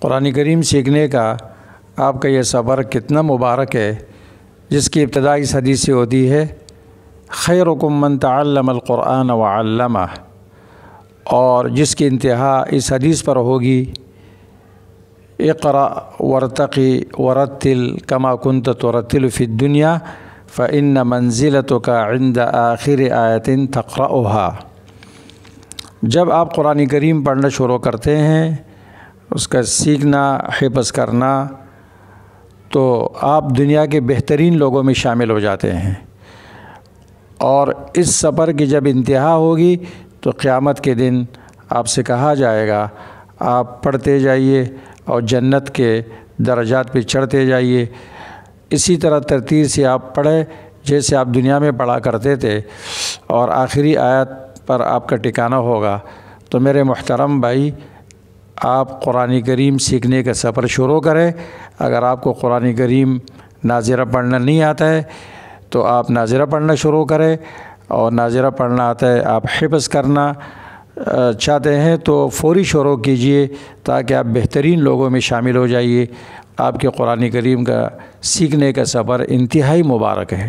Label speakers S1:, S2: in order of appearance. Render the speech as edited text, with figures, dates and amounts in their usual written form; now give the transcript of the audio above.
S1: قرآن کریم سیکھنے کا آپ کا یہ سفر کتنا مبارک ہے، جس کی ابتدا اس حدیث سے ہوتی ہے خیرکم من تعلم القرآن وعلمہ، اور جس کی انتہا اس حدیث پر ہوگی اقرأ وارتقی ورتل کما کنت ترتل فی الدنیا فإن منزلتک عند آخر آیت تقرأها۔ جب آپ قرآن کریم پڑھنا شروع کرتے ہیں، اس کا سیکھنا، حفظ کرنا، تو آپ دنیا کے بہترین لوگوں میں شامل ہو جاتے ہیں، اور اس سفر کی جب انتہا ہوگی تو قیامت کے دن آپ سے کہا جائے گا آپ پڑھتے جائیے اور جنت کے درجات پہ چڑھتے جائیے، اسی طرح ترتیب سے آپ پڑھیں جیسے آپ دنیا میں پڑھا کرتے تھے، اور آخری آیت پر آپ کا ٹھکانہ ہوگا۔ تو میرے محترم بھائی، آپ قرآن کریم سیکھنے کا سفر شروع کریں۔ اگر آپ کو قرآن کریم ناظرہ پڑھنا نہیں آتا ہے تو آپ ناظرہ پڑھنا شروع کریں، اور ناظرہ پڑھنا آتا ہے، آپ حفظ کرنا چاہتے ہیں تو فوری شروع کیجئے تاکہ آپ بہترین لوگوں میں شامل ہو جائیے۔ آپ کے قرآن کریم کا سیکھنے کا سفر انتہائی مبارک ہے۔